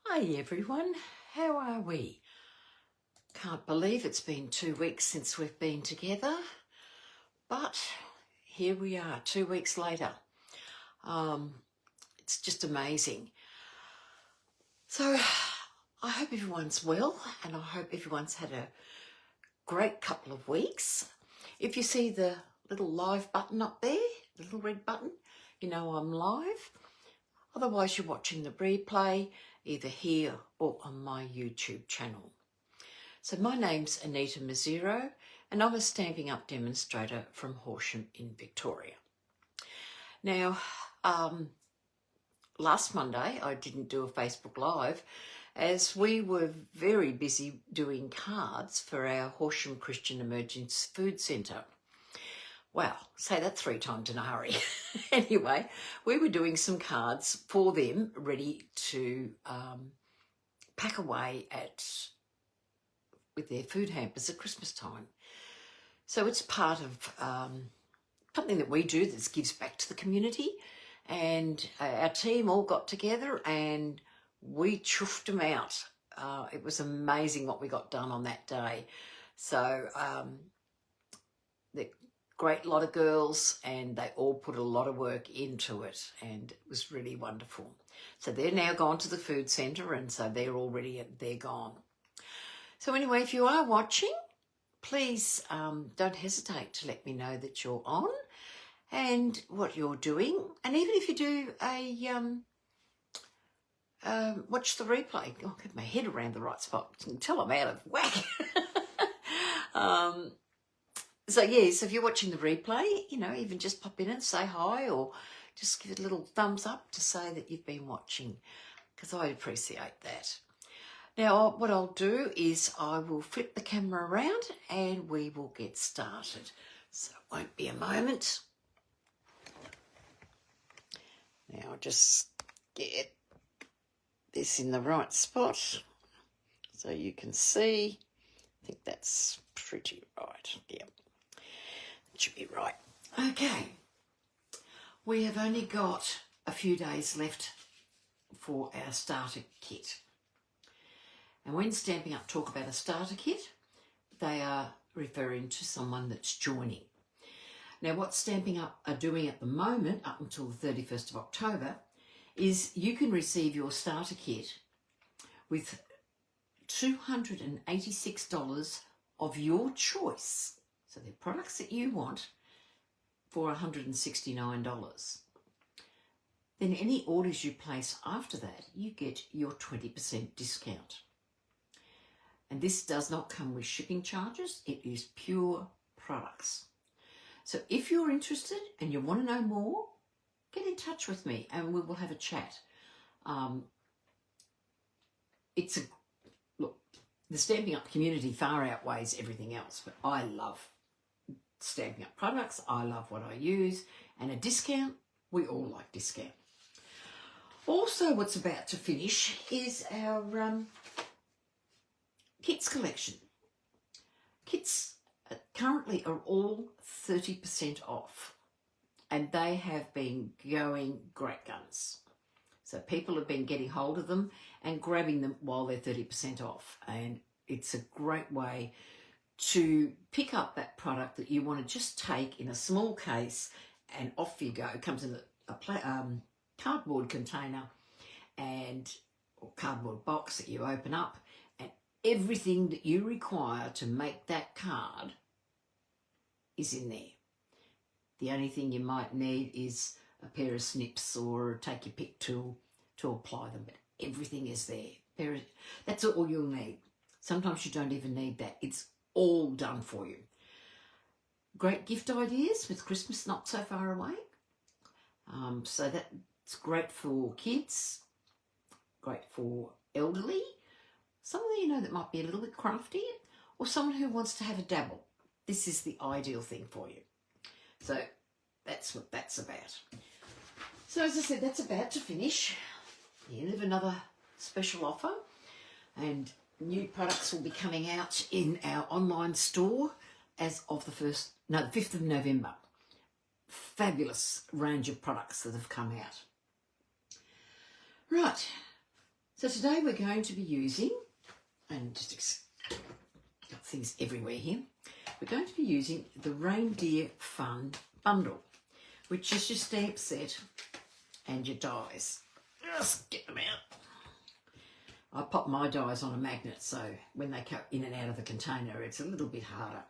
Hi everyone, how are we? Can't believe it's been 2 weeks since we've been together, but here we are 2 weeks later. It's just amazing. So I hope everyone's well and I hope everyone's had a great couple of weeks. If you see the little live button up there, the little red button, you know I'm live. Otherwise you're watching the replay either here or on my YouTube channel. So my name's Anita Mazzero and I'm a Stamping Up demonstrator from Horsham in Victoria. Now, last Monday I didn't do a Facebook Live as we were very busy doing cards for our Horsham Christian Emergency Food Centre. Wow, say that 3 times in a hurry. Anyway, we were doing some cards for them ready to pack away with their food hampers at Christmas time. So it's part of something that we do that gives back to the community, and our team all got together and we chuffed them out. It was amazing what we got done on that day. So the great lot of girls and they all put a lot of work into it and it was really wonderful. So they're now gone to the food centre and so they're gone. So anyway, if you are watching, please don't hesitate to let me know that you're on and what you're doing. And even if you do watch the replay, I'll get my head around the right spot until I'm out of whack. So yes, if you're watching the replay, you know, even just pop in and say hi or just give it a little thumbs up to say that you've been watching, because I appreciate that. Now, what I'll do is I will flip the camera around and we will get started. So it won't be a moment. Now I'll just get this in the right spot so you can see. I think that's pretty right. Yeah. Should be right. Okay, we have only got a few days left for our starter kit. And when Stamping Up talk about a starter kit, they are referring to someone that's joining. Now what Stamping Up are doing at the moment, up until the 31st of October, is you can receive your starter kit with $286 of your choice. So they're products that you want for $169. Then any orders you place after that, you get your 20% discount. And this does not come with shipping charges. It is pure products. So if you're interested and you want to know more, get in touch with me and we will have a chat. Look, the Stamping Up community far outweighs everything else, but I love Stamping Up products. I love what I use, and a discount, we all like discount. Also, what's about to finish is our kits collection. Kits currently are all 30% off, and they have been going great guns. So people have been getting hold of them and grabbing them while they're 30% off, and it's a great way to pick up that product that you want to just take in a small case and off you go. It comes in a cardboard container or cardboard box that you open up, and everything that you require to make that card is in there. The only thing you might need is a pair of snips or take your pick tool to apply them, but everything is there. That's all you'll need. Sometimes you don't even need that. It's all done for you. Great gift ideas with Christmas not so far away. So that's great for kids, great for elderly, someone you know that might be a little bit crafty, or someone who wants to have a dabble. This is the ideal thing for you. So that's what that's about. So as I said, that's about to finish. The end of another special offer, and new products will be coming out in our online store as of the 5th of November. Fabulous range of products that have come out. Right, So today we're going to be using, and just got things everywhere here, we're going to be using the Reindeer Fun Bundle, which is your stamp set and your dies. Just get them out. I pop my dies on a magnet, so when they come in and out of the container, it's a little bit harder.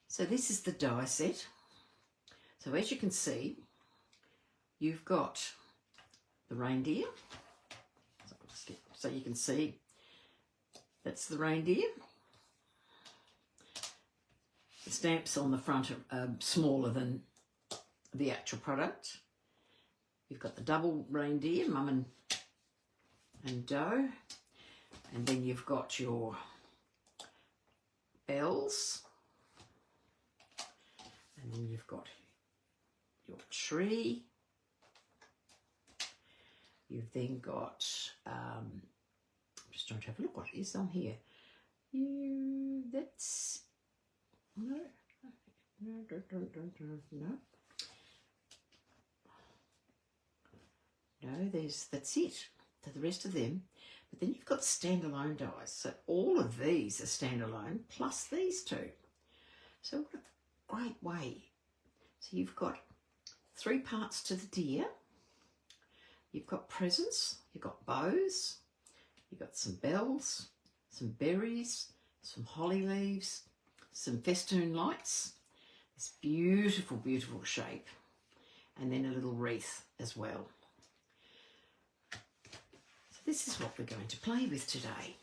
So this is the die set. So as you can see, you've got the reindeer. So you can see that's the reindeer. The stamps on the front are smaller than the actual product. You've got the double reindeer, mum and doe. And then you've got your bells. And then you've got your tree. You've then got, I'm just trying to have a look what it is on here. That's, no. No, that's it. So the rest of them. But then you've got standalone dies. So all of these are standalone, plus these two. So what a great way. So you've got 3 parts to the deer. You've got presents, you've got bows, you've got some bells, some berries, some holly leaves, some festoon lights, this beautiful, beautiful shape, and then a little wreath as well. So this is what we're going to play with today.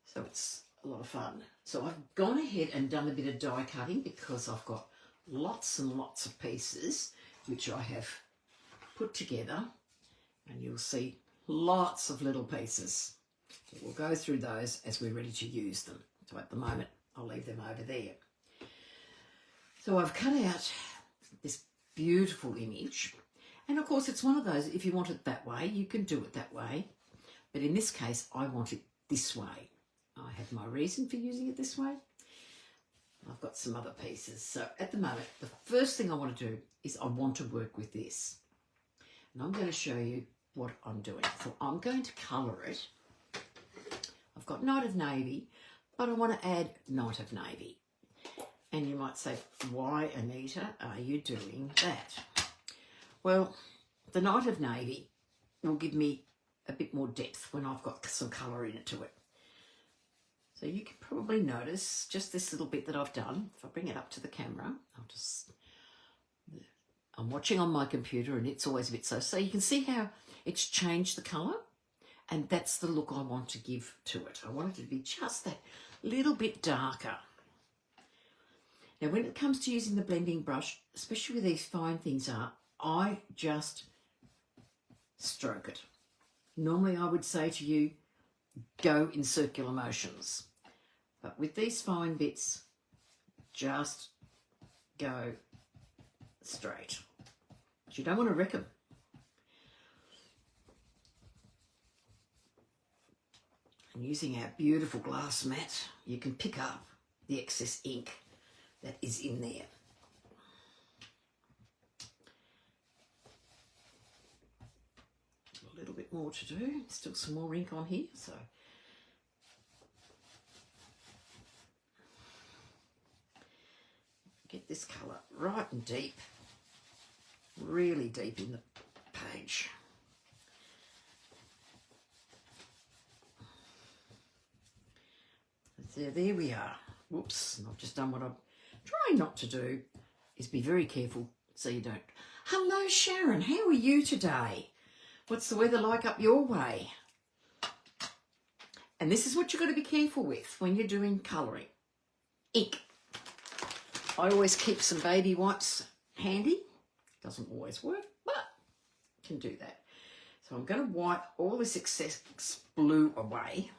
So it's a lot of fun. So I've gone ahead and done a bit of die cutting because I've got lots and lots of pieces which I have put together, and you'll see lots of little pieces. So we'll go through those as we're ready to use them. So at the moment I'll leave them over there. So I've cut out this beautiful image, and of course it's one of those, if you want it that way you can do it that way, but in this case I want it this way. I have my reason for using it this way. I've got some other pieces. So at the moment, the first thing I want to do is I want to work with this. And I'm going to show you what I'm doing. So I'm going to colour it. I've got Night of Navy, but I want to add Night of Navy. And you might say, why, Anita, are you doing that? Well, the Night of Navy will give me a bit more depth when I've got some colour in it to it. So you can probably notice just this little bit that I've done. If I bring it up to the camera, I'm watching on my computer and it's always a bit so you can see how it's changed the colour, and that's the look I want to give to it. I want it to be just that little bit darker. Now when it comes to using the blending brush, especially with these fine things I just stroke it. Normally I would say to you, go in circular motions. But with these fine bits, just go straight. But you don't want to wreck them. And using our beautiful glass mat, you can pick up the excess ink that is in there. A little bit more to do, still some more ink on here, so get this colour right and deep, really deep in the page. So there we are. Whoops, and I've just done what I'm trying not to do, is be very careful so you don't. Hello Sharon, how are you today? What's the weather like up your way? And this is what you've got to be careful with when you're doing colouring. Ink. I always keep some baby wipes handy. Doesn't always work, but can do that. So I'm going to wipe all this excess blue away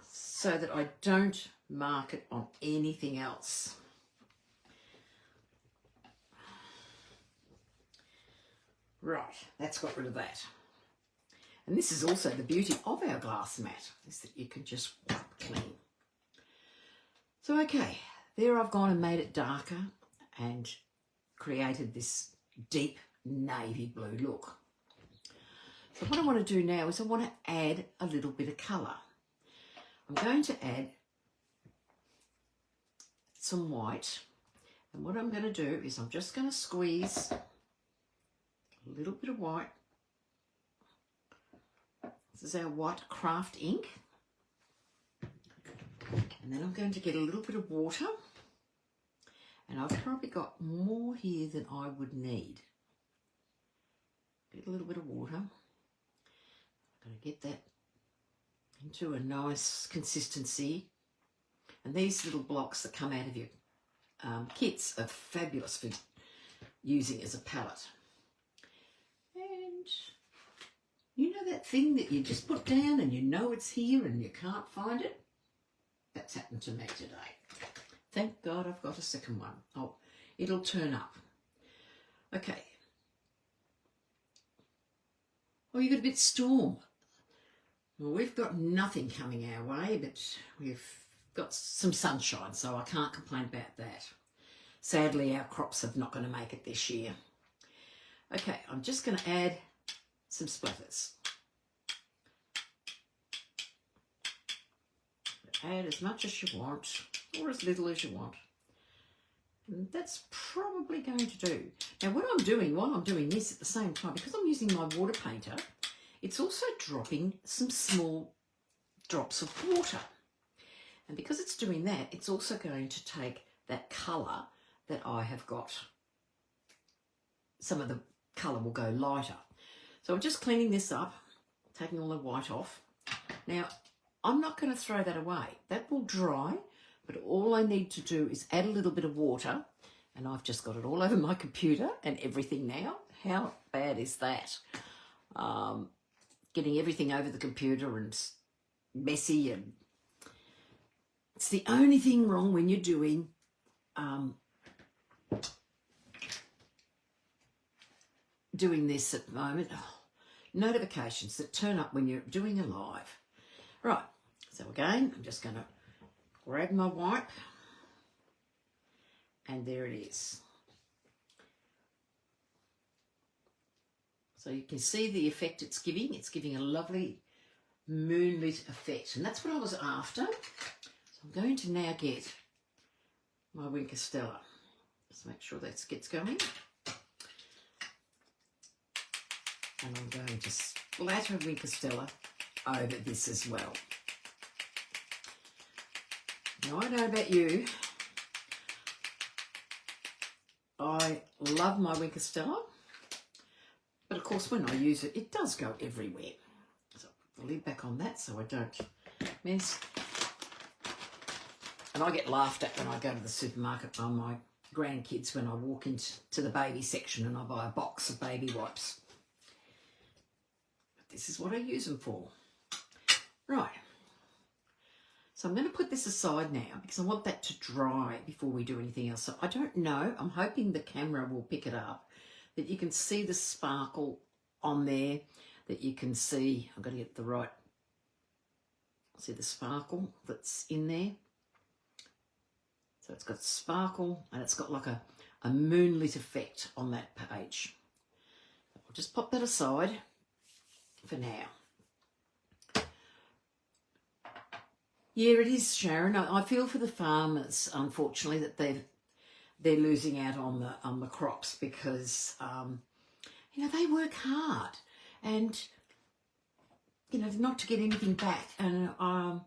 so that I don't mark it on anything else. Right, that's got rid of that. And this is also the beauty of our glass mat, is that you can just wipe clean. So okay, there I've gone and made it darker, and created this deep navy blue look. So what I want to do now is I want to add a little bit of colour. I'm going to add some white, and what I'm going to do is I'm just going to squeeze a little bit of white. This is our white craft ink, and then I'm going to get a little bit of water, and I've probably got more here than I would need. Get a little bit of water. I'm going to get that into a nice consistency, and these little blocks that come out of your kits are fabulous for using as a palette. And you know that thing that you just put down and you know it's here and you can't find it? That's happened to me today. Thank God I've got a second one. Oh, it'll turn up. Okay. Oh, you got a bit storm. Well, we've got nothing coming our way, but we've got some sunshine, so I can't complain about that. Sadly, our crops are not going to make it this year. Okay, I'm just going to add some splatters. Add as much as you want, or as little as you want. And that's probably going to do. Now, what I'm doing while I'm doing this at the same time, because I'm using my water painter, it's also dropping some small drops of water. And because it's doing that, it's also going to take that colour that I have got. Some of the colour will go lighter. So I'm just cleaning this up, taking all the white off. Now, I'm not going to throw that away. That will dry, but all I need to do is add a little bit of water, and I've just got it all over my computer and everything now. How bad is that? Getting everything over the computer and messy, and it's the only thing wrong when you're doing this at the moment. Oh, notifications that turn up when you're doing a live. Right, so again, I'm just going to grab my wipe, and there it is. So you can see the effect it's giving. It's giving a lovely moonlit effect, and that's what I was after. So I'm going to now get my Wink of Stella. Just make sure that gets going. And I'm going to splatter Wink of Stella over this as well. Now, I don't know about you, I love my Wink of Stella, but of course when I use it, it does go everywhere. So I'll put the lid back on that so I don't mess. And I get laughed at when I go to the supermarket by my grandkids when I walk into the baby section and I buy a box of baby wipes. But this is what I use them for. Right. So I'm going to put this aside now because I want that to dry before we do anything else. So I don't know. I'm hoping the camera will pick it up, that you can see the sparkle on there, that you can see, I've got to get the right, see the sparkle that's in there. So it's got sparkle and it's got like a moonlit effect on that page. I'll just pop that aside for now. Yeah, it is, Sharon. I feel for the farmers, unfortunately, that they're losing out on the crops because you know, they work hard, and you know, not to get anything back. And I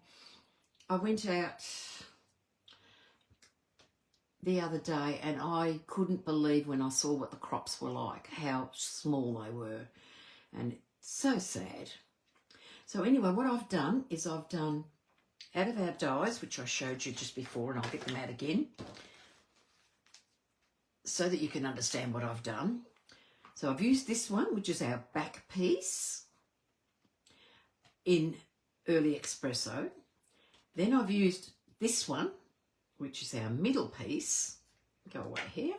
went out the other day and I couldn't believe when I saw what the crops were like, how small they were, and it's so sad. So anyway, what I've done is I've done out of our dies, which I showed you just before, and I'll get them out again so that you can understand what I've done. So I've used this one, which is our back piece in Early Espresso. Then I've used this one, which is our middle piece. Go away here.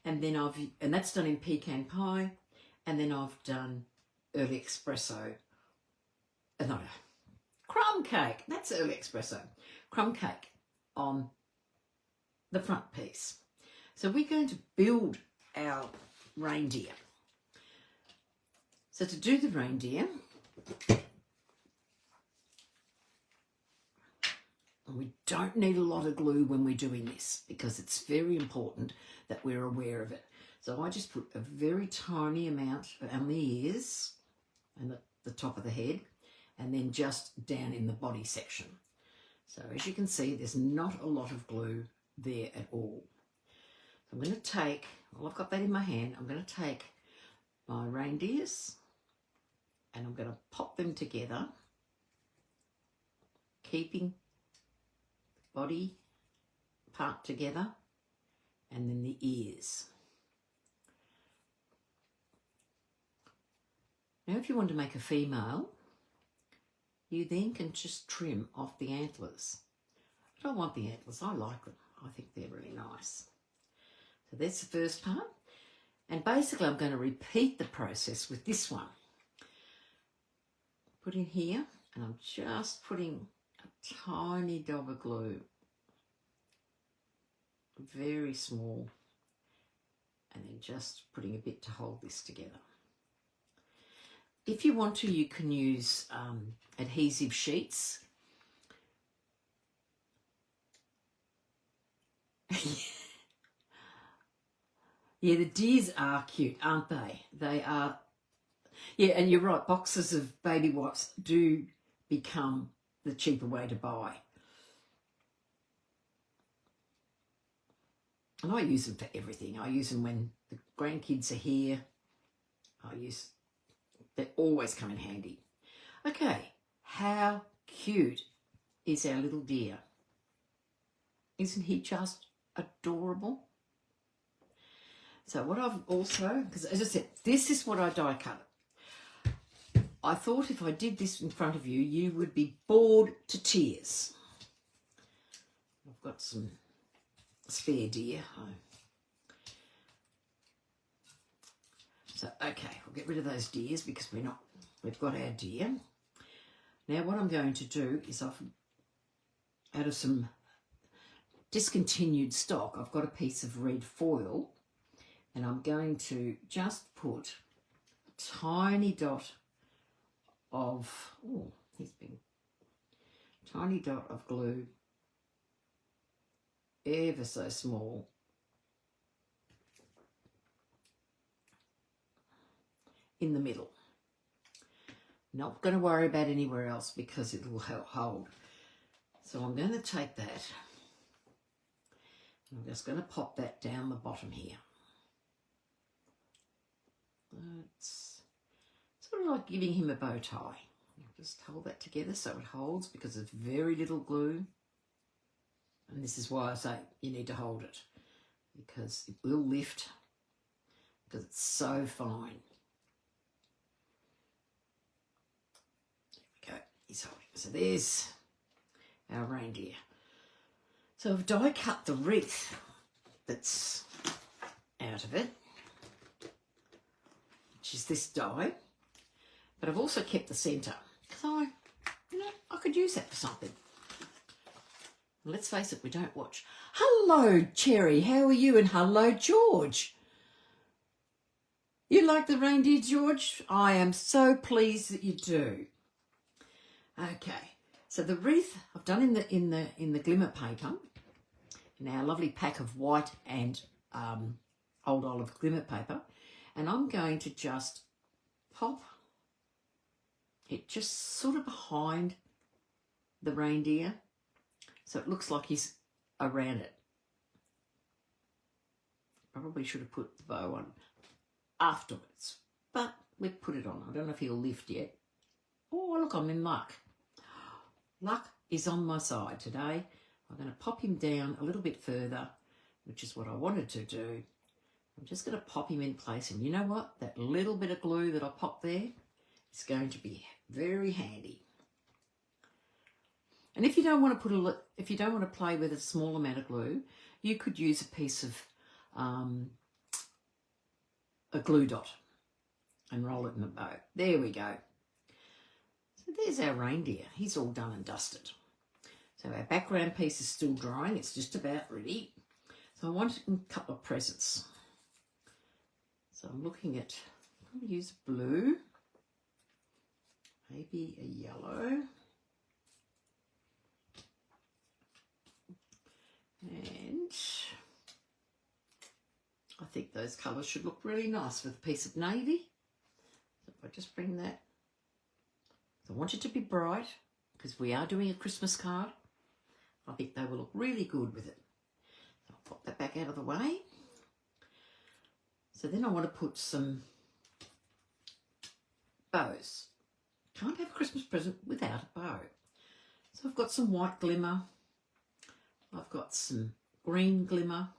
And then and that's done in Pecan Pie. And then I've done Early Espresso. No, crumb cake. That's Early Espresso. Crumb cake on the front piece. So we're going to build our reindeer. So to do the reindeer, we don't need a lot of glue when we're doing this because it's very important that we're aware of it. So I just put a very tiny amount on the ears and the top of the head, and then just down in the body section. So as you can see, there's not a lot of glue there at all. So I'm going to take, well, I've got that in my hand, I'm going to take my reindeers and I'm going to pop them together, keeping the body part together and then the ears. Now if you want to make a female, you then can just trim off the antlers. I don't want the antlers, I like them. I think they're really nice. So that's the first part. And basically I'm going to repeat the process with this one. Put in here, and I'm just putting a tiny dab of glue, very small, and then just putting a bit to hold this together. If you want to, you can use adhesive sheets. Yeah, the deers are cute, aren't they? They are. Yeah, and you're right, boxes of baby wipes do become the cheaper way to buy. And I use them for everything. I use them when the grandkids are here. They always come in handy. Okay, how cute is our little deer? Isn't he just adorable? So what I've also, because as I said, this is what I die cut. I thought if I did this in front of you, you would be bored to tears. I've got some spare deer. So, okay, we'll get rid of those deers because we've got our deer. Now what I'm going to do is out of some discontinued stock, I've got a piece of red foil, and I'm going to just put a tiny dot of, tiny dot of glue, ever so small, in the middle. Not going to worry about anywhere else because it will hold. So I'm going to take that, and I'm just going to pop that down the bottom here. It's sort of like giving him a bow tie. Just hold that together so it holds because it's very little glue. And this is why I say you need to hold it, because it will lift because it's so fine. There we go, he's holding. So there's our reindeer. So I've die cut the wreath that's out of it, which is this die, but I've also kept the centre because I could use that for something. Let's face it, we don't watch. Hello, Cherry, how are you? And hello, George. You like the reindeer, George? I am so pleased that you do. Okay, so the wreath I've done in the glimmer paper, in our lovely pack of white and old olive glimmer paper, and I'm going to just pop it just sort of behind the reindeer, so it looks like he's around it. Probably should have put the bow on afterwards, but we've put it on. I don't know if he'll lift yet. Oh, look, I'm in luck. Luck is on my side today. I'm going to pop him down a little bit further, which is what I wanted to do. I'm just going to pop him in place, and you know what? That little bit of glue that I popped there is going to be very handy. And if you don't want to play with a small amount of glue, you could use a piece of a glue dot and roll it in a bow. There we go. So there's our reindeer. He's all done and dusted. So our background piece is still drying. It's just about ready. So I wanted a couple of presents. So I'm looking at, I'm going to use blue, maybe a yellow, and I think those colours should look really nice with a piece of navy. So if I just bring that, I want it to be bright because we are doing a Christmas card. I think they will look really good with it. So I'll pop that back out of the way. So then I want to put some bows. Can't have a Christmas present without a bow. So I've got some white glimmer. I've got some green glimmer.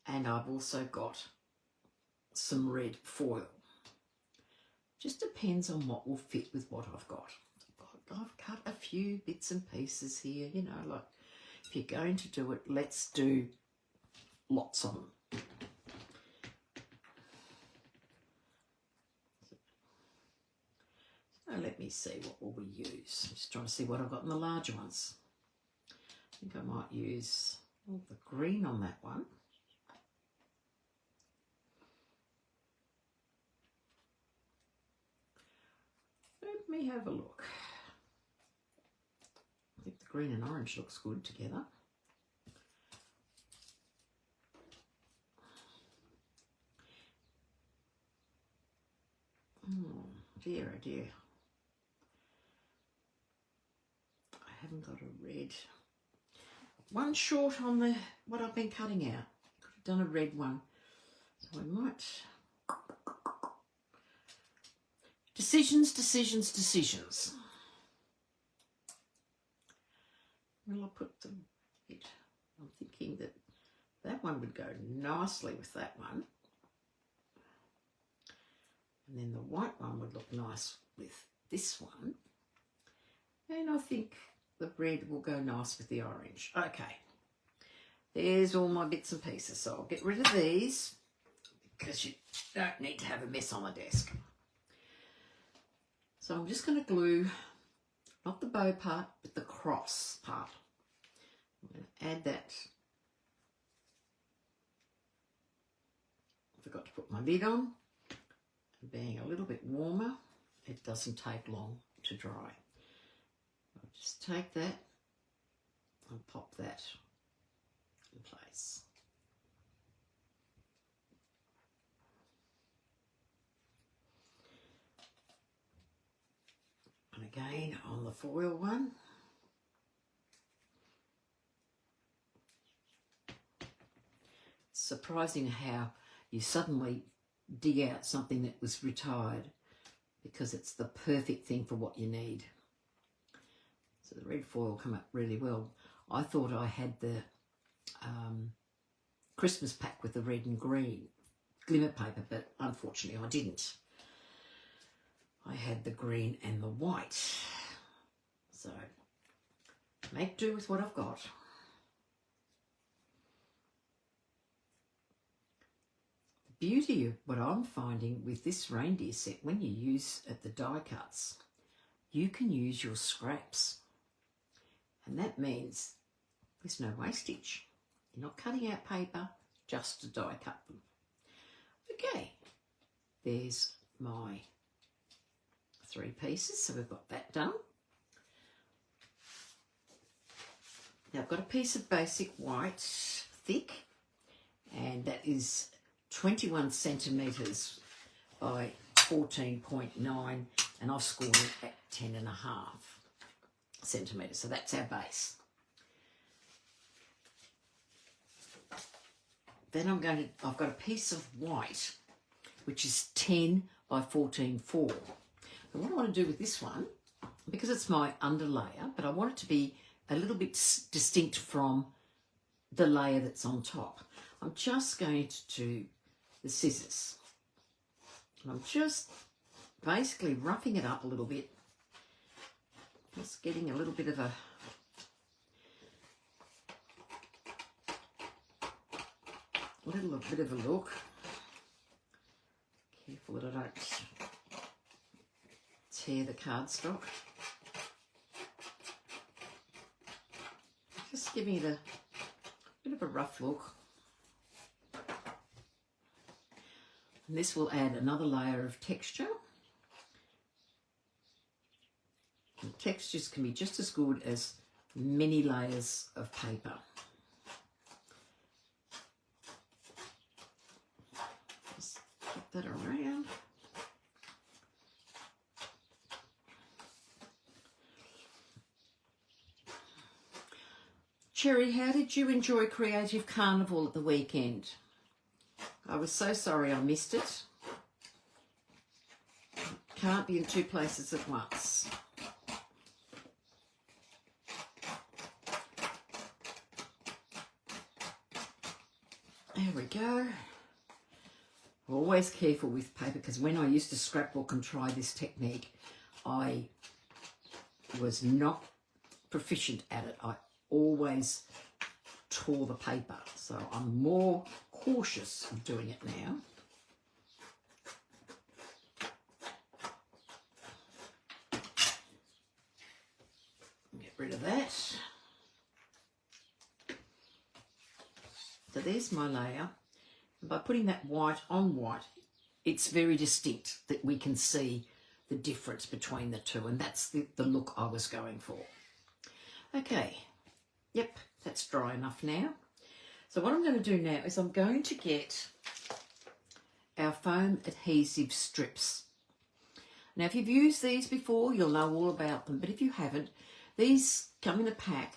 And I've also got some red foil. Just depends on what will fit with what I've got. I've cut a few bits and pieces here, you know, like if you're going to do it, let's do lots of them. So let me see, what will we use? I'm just trying to see what I've got in the larger ones. I think I might use the green on that one. Let me have a look. I think the green and orange looks good together. Oh dear, oh dear. I haven't got a red. One short on the what I've been cutting out. Could have done a red one. So I might. Decisions, decisions, decisions. Well, I'll put the red. I'm thinking that that one would go nicely with that one. And then the white one would look nice with this one. And I think the red will go nice with the orange. Okay. There's all my bits and pieces. So I'll get rid of these because you don't need to have a mess on the desk. So I'm just going to glue, not the bow part, but the cross part. I'm going to add that. I forgot to put my lid on. And being a little bit warmer, it doesn't take long to dry. I'll just take that and pop that in place. And again on the foil one. It's surprising how you suddenly dig out something that was retired because it's the perfect thing for what you need. So the red foil come up really well. I thought I had the Christmas pack with the red and green glimmer paper, but unfortunately I didn't. I had the green and the white. So make do with what I've got. The beauty of what I'm finding with this reindeer set, when you use at the die cuts, you can use your scraps. And that means there's no wastage. You're not cutting out paper just to die cut them. Okay, there's my 3 pieces, so we've got that done. Now I've got a piece of basic white, thick, and that is 21 centimetres by 14.9, and I've scored it at 10.5 centimetres, so that's our base. Then I've got a piece of white, which is 10 by 14.4. And what I want to do with this one, because it's my underlayer, but I want it to be a little bit distinct from the layer that's on top, I'm just going to do the scissors. And I'm just basically roughing it up a little bit, just getting a little bit of a look. Careful that I don't tear the cardstock. Just giving it Bit of a rough look. And this will add another layer of texture. And textures can be just as good as many layers of paper. Just flip that around. Cherry, how did you enjoy Creative Carnival at the weekend? I was so sorry I missed it. Can't be in two places at once. There we go. Always careful with paper, because when I used to scrapbook and try this technique, I was not proficient at it. I always tore the paper, so I'm more cautious of doing it now. Get rid of that. So there's my layer. And by putting that white on white, it's very distinct that we can see the difference between the two, and that's the look I was going for. Okay. Yep, that's dry enough now. So what I'm going to do now is I'm going to get our foam adhesive strips. Now, if you've used these before, you'll know all about them. But if you haven't, these come in a pack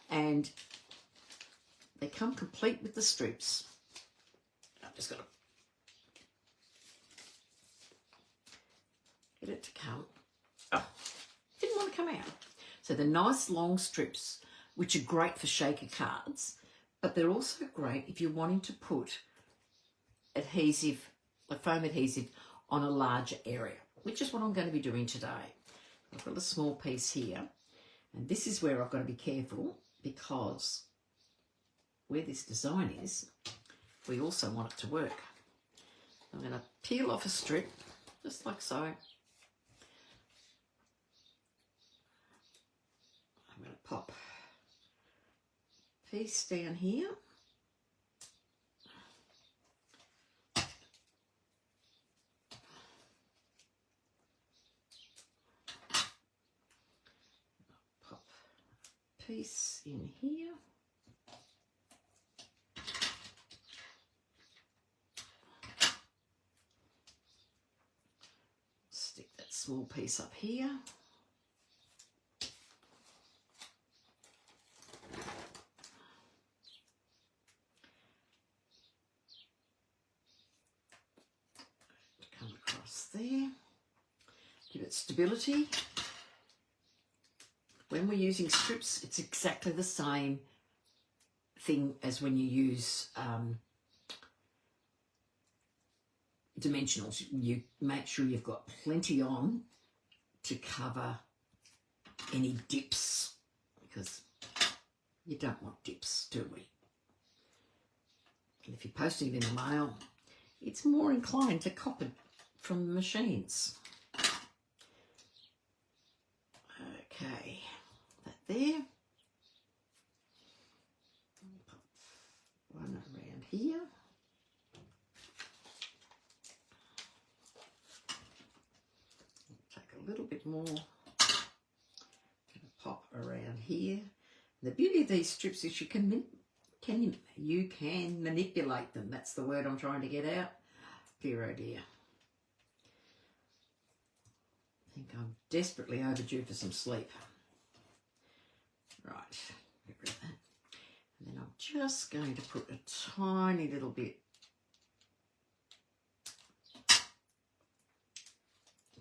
and they come complete with the strips. I've just got to get it to come. Oh, didn't want to come out. So the nice long strips, which are great for shaker cards, but they're also great if you're wanting to put adhesive, like foam adhesive, on a larger area, which is what I'm going to be doing today. I've got a small piece here, and this is where I've got to be careful, because where this design is, we also want it to work. I'm going to peel off a strip, just like so. I'm going to pop piece down here. Pop piece in here. Stick that small piece up here. There, give it stability. When we're using strips, it's exactly the same thing as when you use dimensionals. You make sure you've got plenty on to cover any dips, because you don't want dips, do we? And if you're posting it in the mail, it's more inclined to copy from the machines. Okay, that there. Pop one around here. Take a little bit more. Pop around here. The beauty of these strips is you can manipulate them. That's the word I'm trying to get out. Dear oh dear. I think I'm desperately overdue for some sleep. Right, get rid of that. And then I'm just going to put a tiny little bit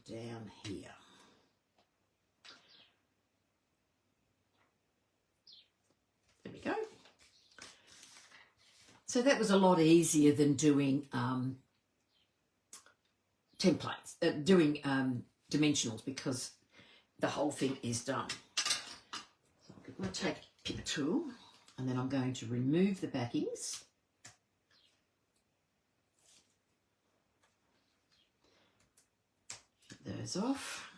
down here. There we go. So that was a lot easier than doing templates, doing dimensionals, because the whole thing is done. So I'm going to take a pick tool, and then I'm going to remove the backings. Get those off.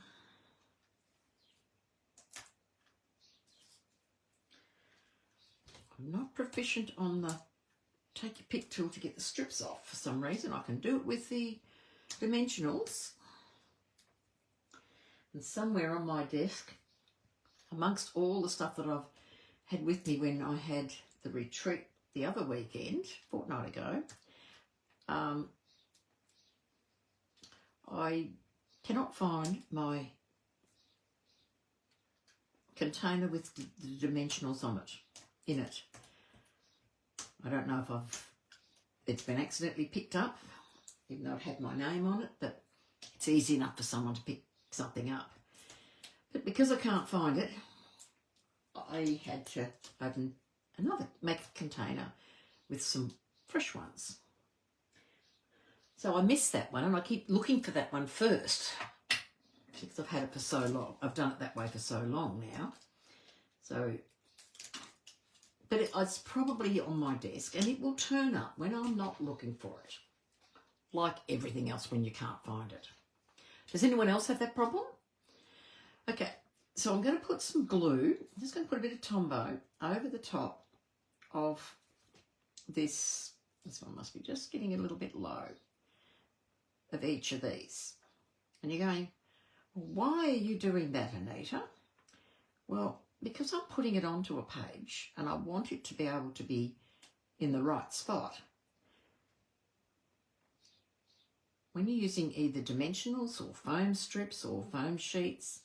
I'm not proficient on the take your pick tool to get the strips off for some reason. I can do it with the dimensionals. And somewhere on my desk, amongst all the stuff that I've had with me when I had the retreat the other weekend, fortnight ago, I cannot find my container with the dimensionals on it, in it. I don't know if it's been accidentally picked up, even though it had my name on it, but it's easy enough for someone to pick something up. But because I can't find it, I had to make a container with some fresh ones. So I missed that one, and I keep looking for that one first because I've had it for so long. I've done it that way for so long now. So, but it's probably on my desk, and it will turn up when I'm not looking for it, like everything else when you can't find it. Does anyone else have that problem? Okay, so I'm going to put some glue. I'm just going to put a bit of Tombow over the top of this. This one must be just getting a little bit low of each of these. And you're going, why are you doing that, Anita? Well, because I'm putting it onto a page and I want it to be able to be in the right spot. When you're using either dimensionals or foam strips or foam sheets,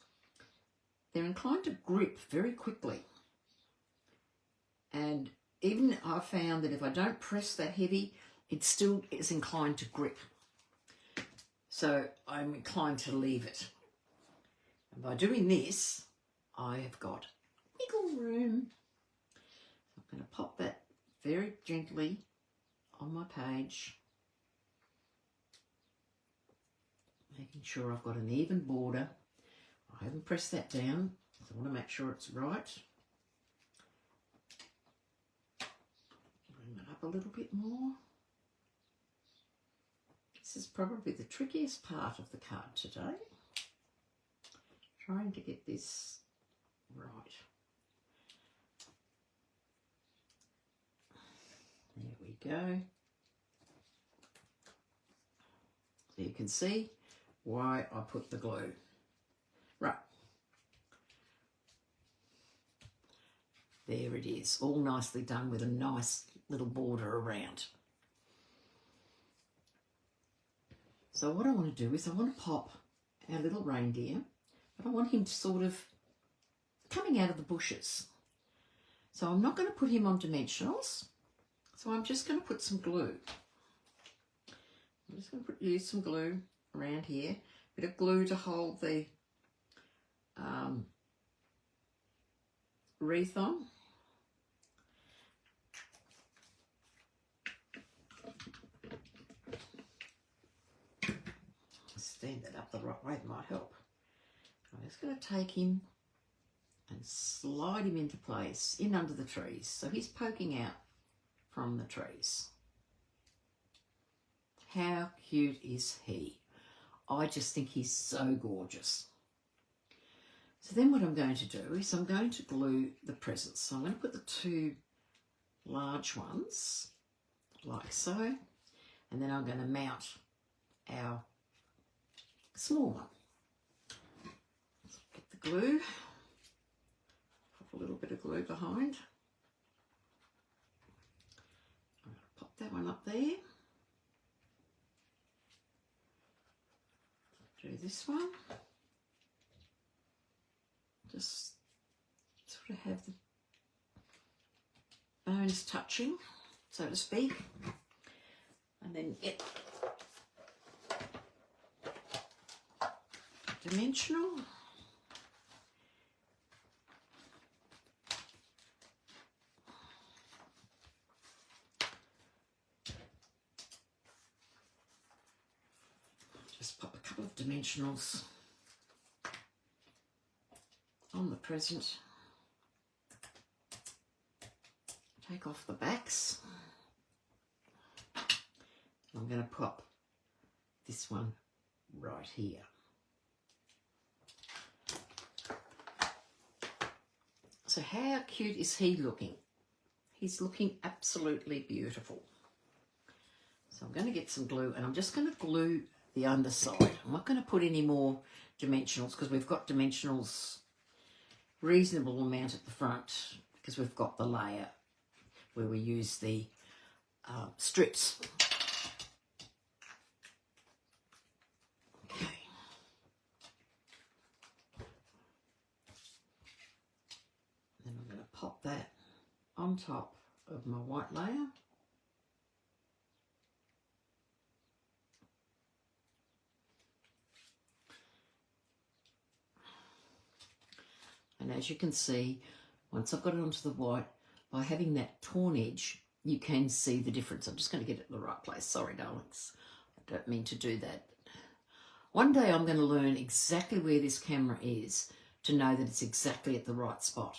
they're inclined to grip very quickly. And even I found that if I don't press that heavy, it still is inclined to grip. So I'm inclined to leave it. And by doing this, I have got wiggle room. I'm going to pop that very gently on my page, making sure I've got an even border. I haven't pressed that down, so I want to make sure it's right. Bring it up a little bit more. This is probably the trickiest part of the card today. Trying to get this right. There we go. So you can see why I put the glue. Right. There it is, all nicely done with a nice little border around. So what I want to do is I want to pop our little reindeer, but I want him to sort of coming out of the bushes. So I'm not going to put him on dimensionals. So I'm just going to put some glue. I'm just going to use some glue around here. A bit of glue to hold the wreath on. Stand that up the right way, it might help. I'm just going to take him and slide him into place, in under the trees. So he's poking out from the trees. How cute is he? I just think he's so gorgeous. So then what I'm going to do is I'm going to glue the presents. So I'm going to put the two large ones like so, and then I'm going to mount our small one. Get the glue, pop a little bit of glue behind. I'm going to pop that one up there. Do this one. Just sort of have the bones touching, so to speak, and then get dimensional. Just pop a couple of dimensionals on the present. Take off the backs. I'm going to pop this one right here. So how cute is he looking? he's looking absolutely beautiful. So I'm going to get some glue and I'm just going to glue the underside. I'm not going to put any more dimensionals because we've got dimensionals reasonable amount at the front because we've got the layer where we use the strips. Okay. Then I'm going to pop that on top of my white layer. And as you can see, once I've got it onto the white, by having that torn edge, you can see the difference. I'm just going to get it in the right place. Sorry, darlings. I don't mean to do that. One day I'm going to learn exactly where this camera is to know that it's exactly at the right spot.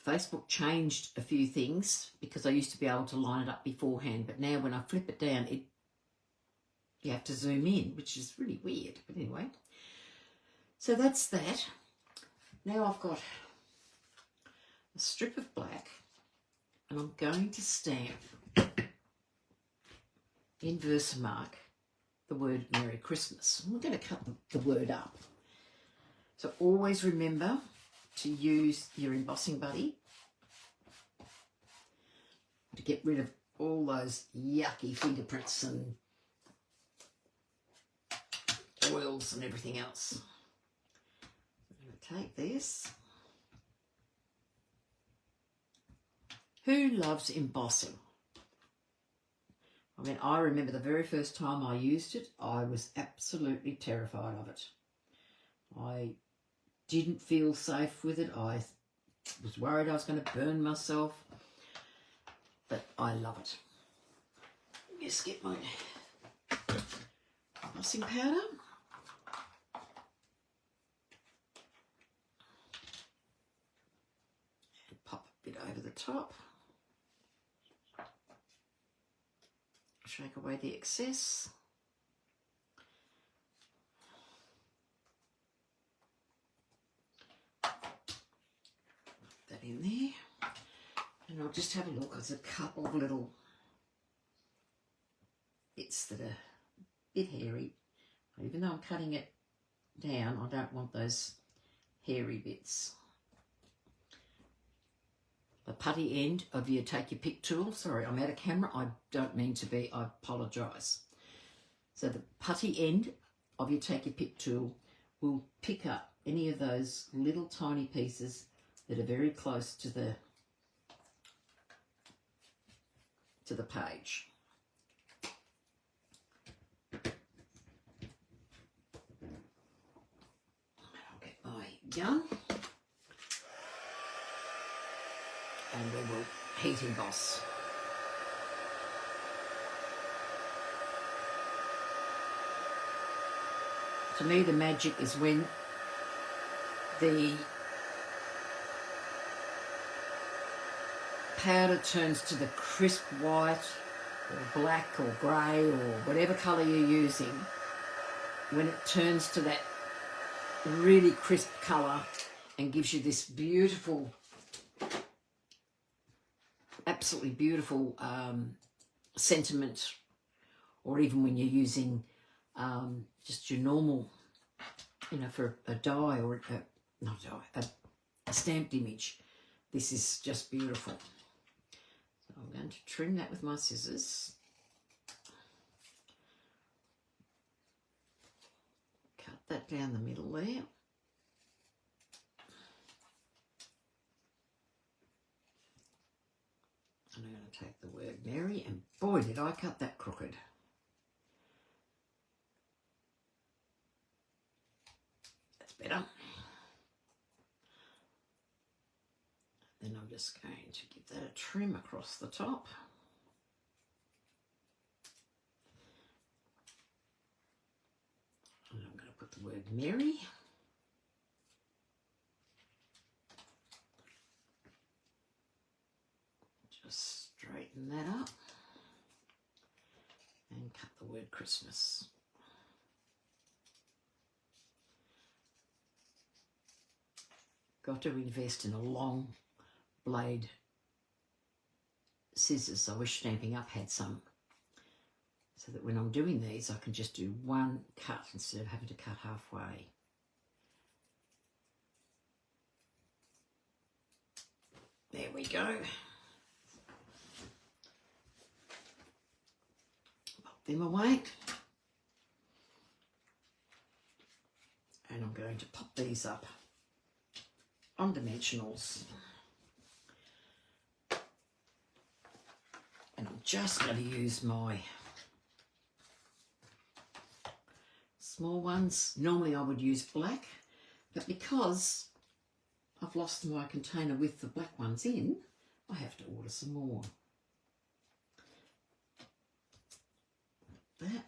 Facebook changed a few things because I used to be able to line it up beforehand, but now when I flip it down, you have to zoom in, which is really weird. But anyway, so that's that. Now I've got a strip of black and I'm going to stamp in Versamark the word Merry Christmas. I'm going to cut the word up. So always remember to use your embossing buddy to get rid of all those yucky fingerprints and oils and everything else. I'm going to take this. Who loves embossing? I mean, I remember the very first time I used it, I was absolutely terrified of it. I didn't feel safe with it. I was worried I was going to burn myself, but I love it. Just get my embossing powder. And pop a bit over the top. Shake away the excess. Put that in there. And I'll just have a look. There's a couple of little bits that are a bit hairy. Even though I'm cutting it down, I don't want those hairy bits. The putty end of your take your pick tool. Sorry, I'm out of camera. I don't mean to be. I apologise. So the putty end of your take your pick tool will pick up any of those little tiny pieces that are very close to the page. I'll get my gun. And we will heat emboss. To me, the magic is when the powder turns to the crisp white or black or grey or whatever colour you're using. When it turns to that really crisp colour and gives you this beautiful, absolutely beautiful sentiment, or even when you're using just your normal, you know, for a die or a stamped image, this is just beautiful. So I'm going to trim that with my scissors. Cut that down the middle there. And I'm going to take the word Mary, and boy, did I cut that crooked. That's better. Then I'm just going to give that a trim across the top. And I'm going to put the word Mary. Just straighten that up and cut the word Christmas. Got to invest in a long blade scissors. I wish Stamping Up had some, so that when I'm doing these I can just do one cut instead of having to cut halfway. There we go. Pop them away. And I'm going to pop these up on dimensionals. And I'm just going to use my small ones. Normally I would use black, but because I've lost my container with the black ones in, I have to order some more. Like that.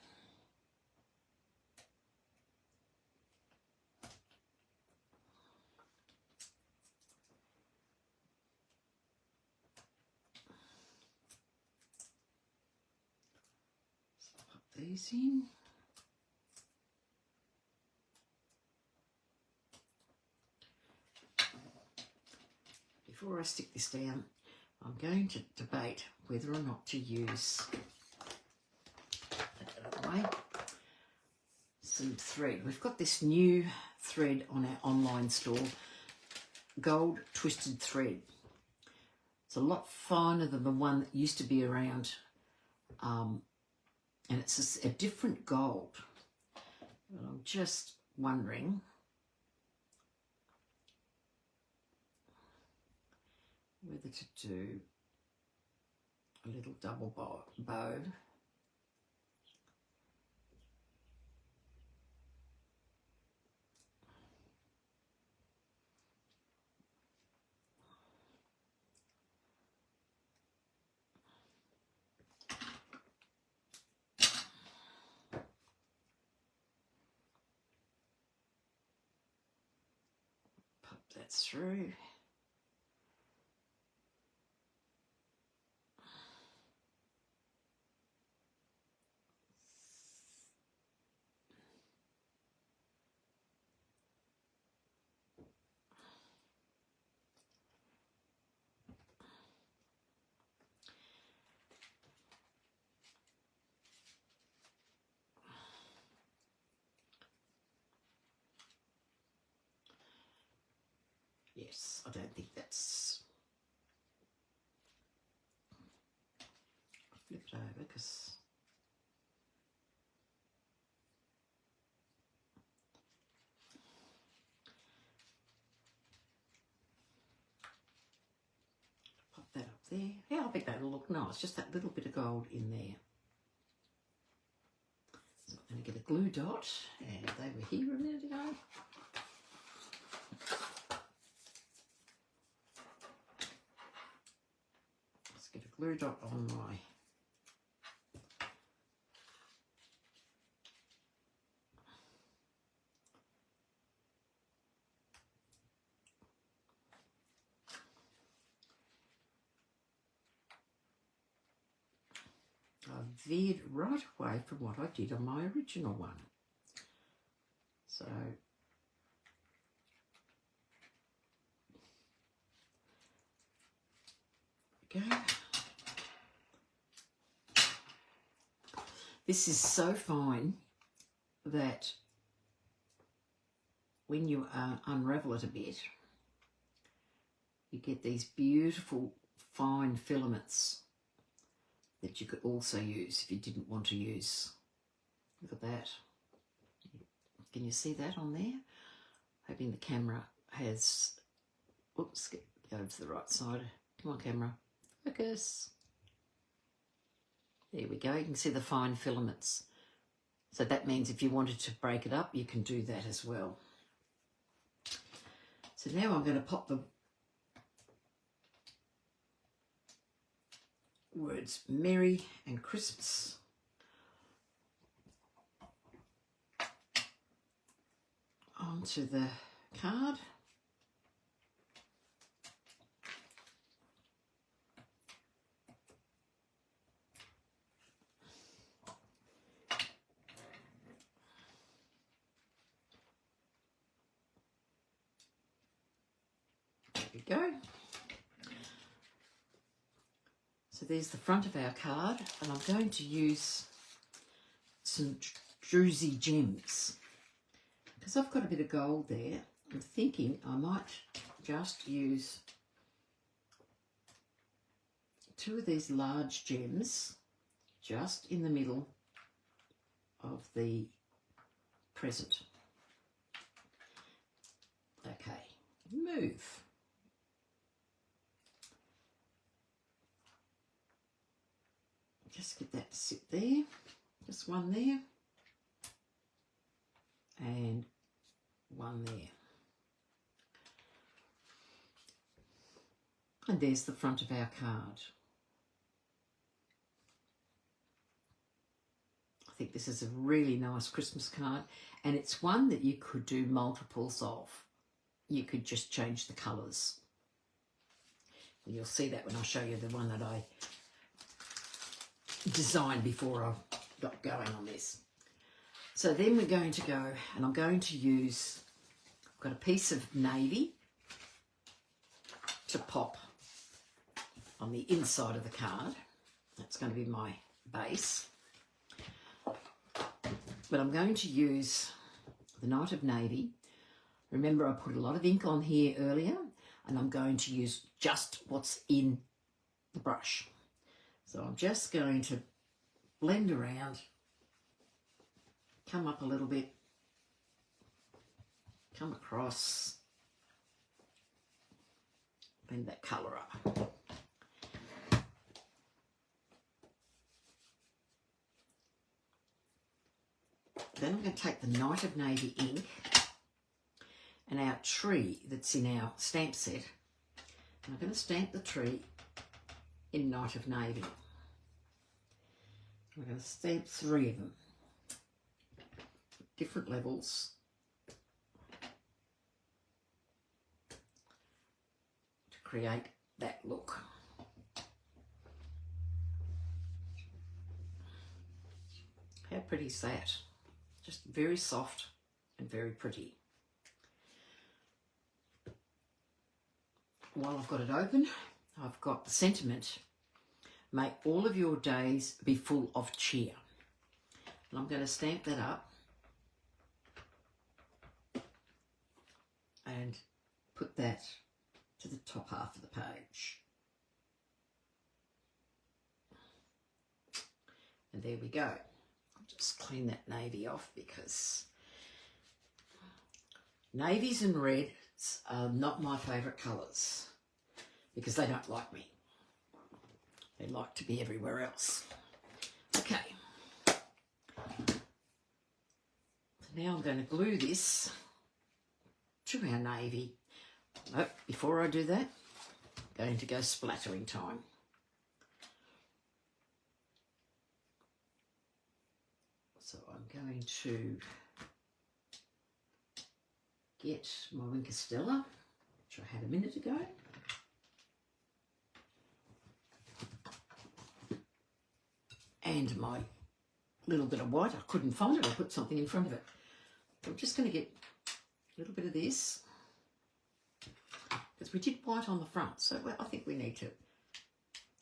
So pop these in. Before I stick this down, I'm going to debate whether or not to use some thread. We've got this new thread on our online store, gold twisted thread. It's a lot finer than the one that used to be around, and it's a different gold. And I'm just wondering whether to do a little double bow. Pop that through. Yes, I don't think that's... I'll flip it over because... Pop that up there. Yeah, I think that'll look nice. Just that little bit of gold in there. So I'm going to get a glue dot, and they were here a minute ago. Let's get a glue dot on my veered right away from what I did on my original one. So there we go. This is so fine that when you unravel it a bit, you get these beautiful fine filaments that you could also use if you didn't want to use. Look at that. Can you see that on there? Hoping the camera has... Oops, go to the right side. Come on, camera. Focus. There we go. You can see the fine filaments. So that means if you wanted to break it up, you can do that as well. So now I'm going to pop the words Merry and Christmas onto the card. There we go. So there's the front of our card, and I'm going to use some druzy gems. Because I've got a bit of gold there, I'm thinking I might just use 2 of these large gems just in the middle of the present. Okay, move. Just get that to sit there. Just one there. And one there. And there's the front of our card. I think this is a really nice Christmas card, and it's one that you could do multiples of. You could just change the colours. And you'll see that when I show you the one that I designed before I got going on this. So then we're going to go, and I'm going to use, I've got a piece of navy to pop on the inside of the card. That's going to be my base. But I'm going to use the Knight of Navy. Remember, I put a lot of ink on here earlier, and I'm going to use just what's in the brush. So I'm just going to blend around, come up a little bit, come across, blend that colour up. Then I'm going to take the Knight of Navy ink and our tree that's in our stamp set, and I'm going to stamp the tree in Knight of Navy. I'm going to stamp 3 of them, different levels, to create that look. How pretty is that? Just very soft and very pretty. While I've got it open, I've got the sentiment, make all of your days be full of cheer. And I'm going to stamp that up and put that to the top half of the page. And there we go. I'll just clean that navy off, because navies and reds are not my favourite colours, because they don't like me. They like to be everywhere else. Okay. So now I'm going to glue this to our navy. Oh, before I do that, I'm going to go splattering time. So I'm going to get my Wink of Stella, which I had a minute ago. And my little bit of white. I couldn't find it. I put something in front of it. So I'm just going to get a little bit of this, because we did white on the front, so well, I think we need to.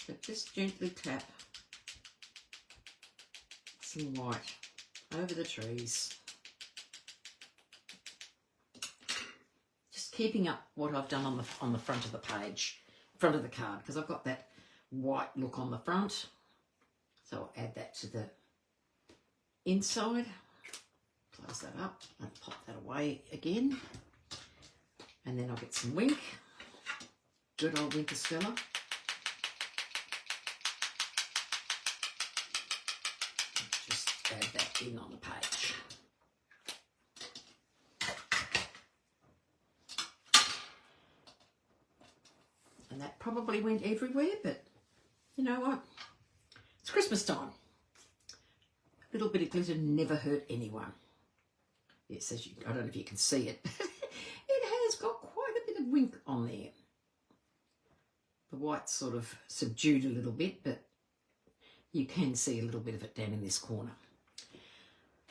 So just gently tap some white over the trees. Just keeping up what I've done on the front of the page, front of the card, because I've got that white look on the front. So I'll add that to the inside, close that up and pop that away again. And then I'll get some Wink, good old Wink of Stella. Just add that in on the page. And that probably went everywhere, but you know what? It's Christmas time. A little bit of glitter never hurt anyone. Yes, as you, I don't know if you can see it. It has got quite a bit of Wink on there. The white's sort of subdued a little bit, but you can see a little bit of it down in this corner.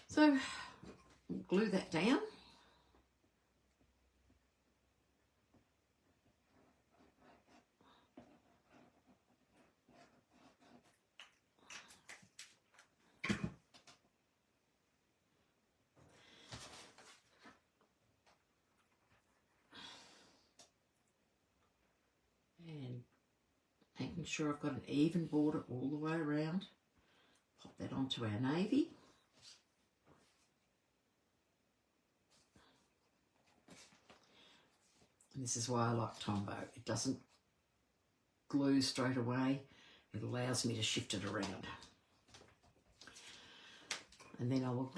So we'll glue that down. making sure I've got an even border all the way around. Pop that onto our navy. And this is why I like Tombow. It doesn't glue straight away. It allows me to shift it around. And then I will...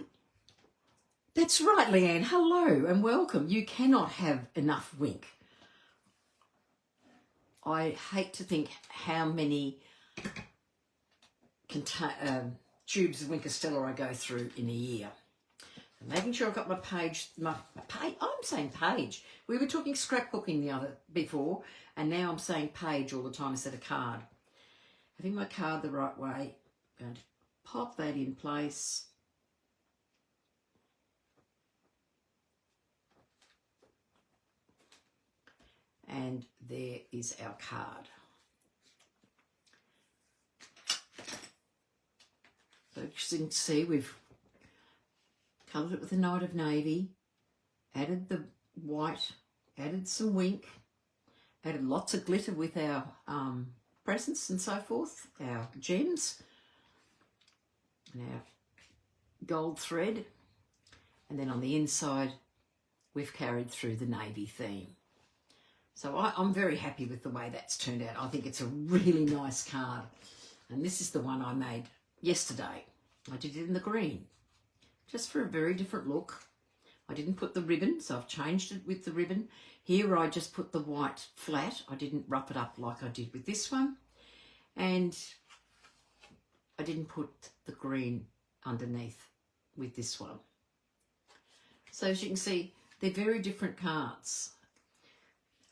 That's right, Leanne. Hello and welcome. You cannot have enough wink. I hate to think how many tubes of Wink Stella I go through in a year. So making sure I've got my page, I'm saying page. We were talking scrapbooking before, and now I'm saying page all the time instead of card. Having my card the right way, I'm going to pop that in place. And there is our card. So as you can see, we've coloured it with a Night of Navy, added the white, added some wink, added lots of glitter with our presents and so forth, our gems, and our gold thread. And then on the inside, we've carried through the navy theme. So I'm very happy with the way that's turned out. I think it's a really nice card. And this is the one I made yesterday. I did it in the green, just for a very different look. I didn't put the ribbon, so I've changed it with the ribbon. Here I just put the white flat. I didn't rough it up like I did with this one. And I didn't put the green underneath with this one. So as you can see, they're very different cards.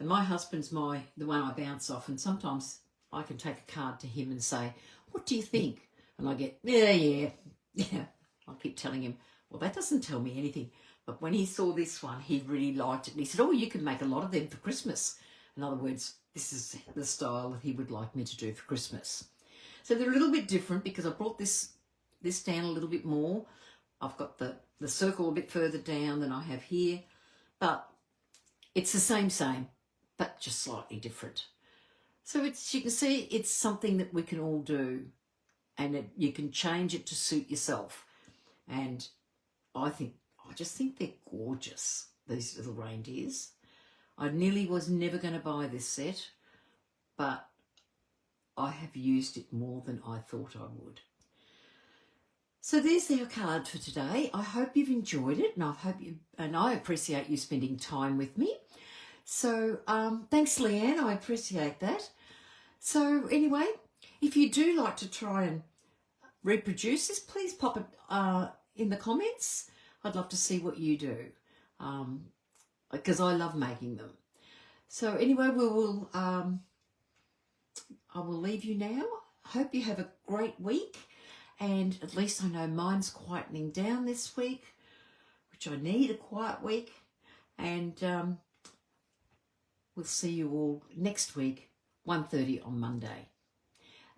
And my husband's the one I bounce off, and sometimes I can take a card to him and say, what do you think? And I get, yeah. I keep telling him, well, that doesn't tell me anything. But when he saw this one, he really liked it. And he said, oh, you can make a lot of them for Christmas. In other words, this is the style that he would like me to do for Christmas. So they're a little bit different because I brought this down a little bit more. I've got the circle a bit further down than I have here. But it's the same, but just slightly different. So you can see it's something that we can all do, and you can change it to suit yourself. And I just think they're gorgeous, these little reindeers. I nearly was never going to buy this set, but I have used it more than I thought I would. So there's our card for today. I hope you've enjoyed it, and I appreciate you spending time with me. So thanks, Leanne. I appreciate that. So anyway, if you do like to try and reproduce this, please pop it in the comments. I'd love to see what you do, because I love making them. So anyway, I will leave you now. Hope you have a great week, and at least I know mine's quietening down this week, which I need a quiet week, and we'll see you all next week, 1:30 on Monday.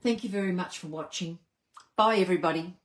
Thank you very much for watching. Bye, everybody.